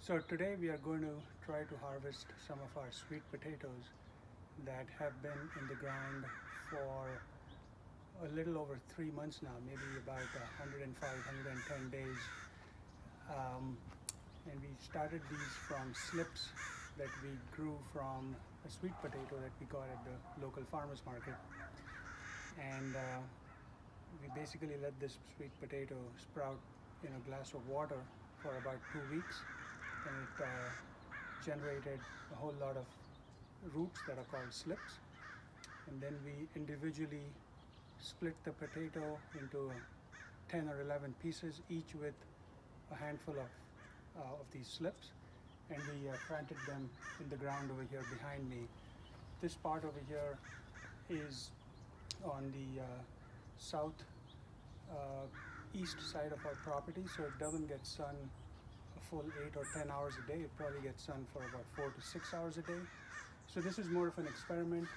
So today we are going to try to harvest some of our sweet potatoes that have been in the ground for a little over 3 months now, maybe about 105, 110 days. Um, and we started these from slips that we grew from a sweet potato that we got at the local farmers market. And we basically let this sweet potato sprout in a glass of water for about 2 weeks, and it generated a whole lot of roots that are called slips. And then we individually split the potato into 10 or 11 pieces, each with a handful of these slips, and we planted them in the ground over here behind me. This part over here is on the south east side of our property, so it doesn't get sun a full 8 or 10 hours a day. It probably gets sun for about 4 to 6 hours a day. So this is more of an experiment,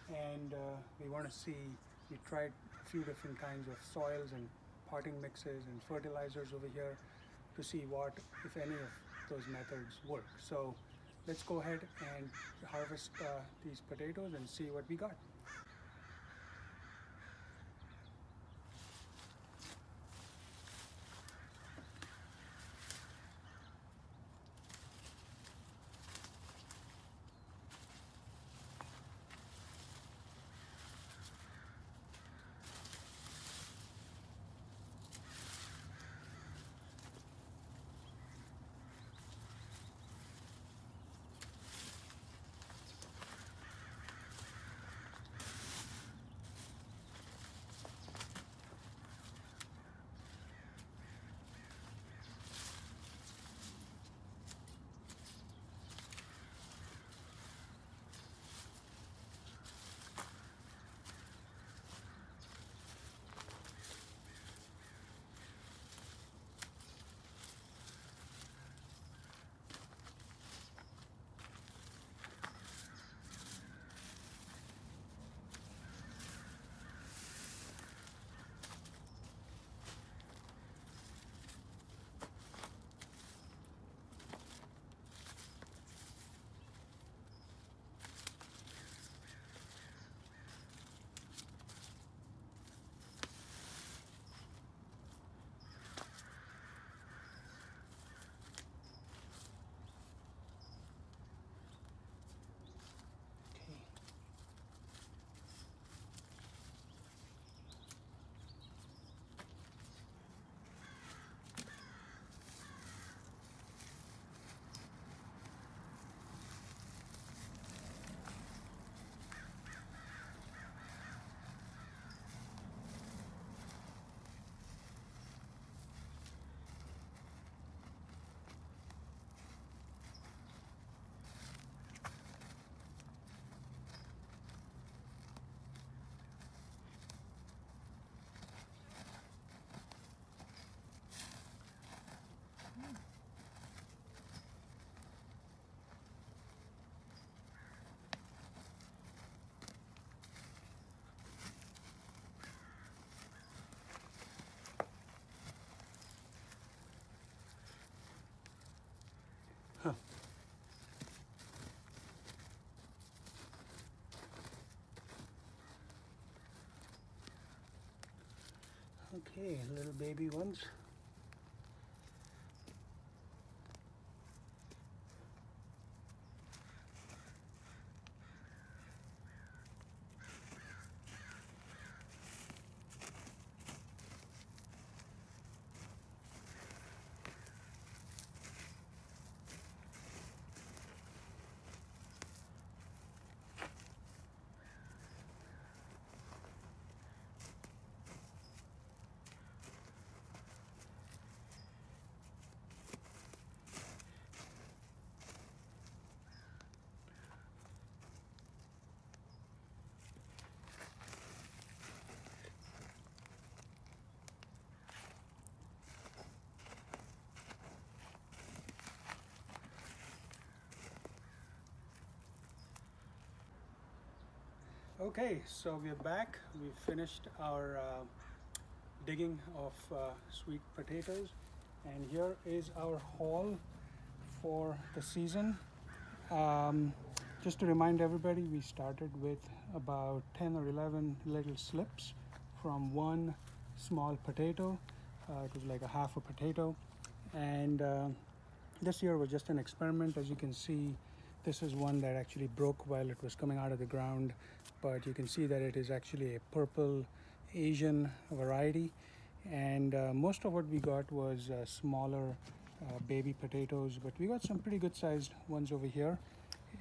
and we want to see. We tried a few different kinds of soils and potting mixes and fertilizers over here to see what, if any, of those methods work. So let's go ahead and harvest these potatoes and see what we got. Huh. Okay, little baby ones. Okay, so we're back. We finished our digging of sweet potatoes, and here is our haul for the season. Just to remind everybody, we started with about 10 or 11 little slips from one small potato. It was like a half a potato. And this year was just an experiment. As you can see, this is one that actually broke while it was coming out of the ground. But you can see that it is actually a purple Asian variety. And most of what we got was smaller baby potatoes, but we got some pretty good sized ones over here.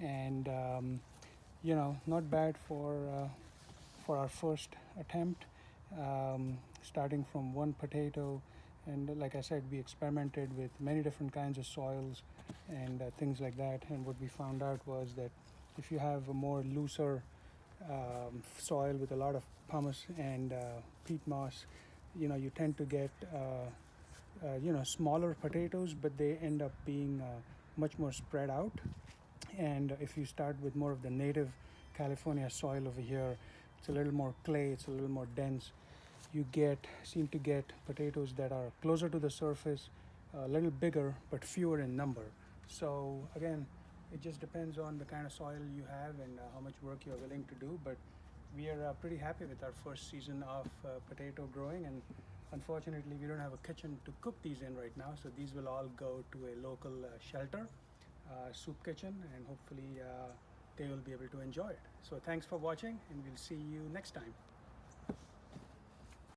And not bad for our first attempt, starting from one potato. And like I said, we experimented with many different kinds of soils and things like that. And what we found out was that if you have a more looser soil with a lot of pumice and peat moss, you tend to get smaller potatoes, but they end up being much more spread out. And if you start with more of the native California soil over here, it's a little more clay, it's a little more dense. You seem to get potatoes that are closer to the surface, a little bigger, but fewer in number. So again, it just depends on the kind of soil you have and how much work you're willing to do. But we are pretty happy with our first season of potato growing. And unfortunately, we don't have a kitchen to cook these in right now. So these will all go to a local shelter, soup kitchen, and hopefully they will be able to enjoy it. So thanks for watching, and we'll see you next time.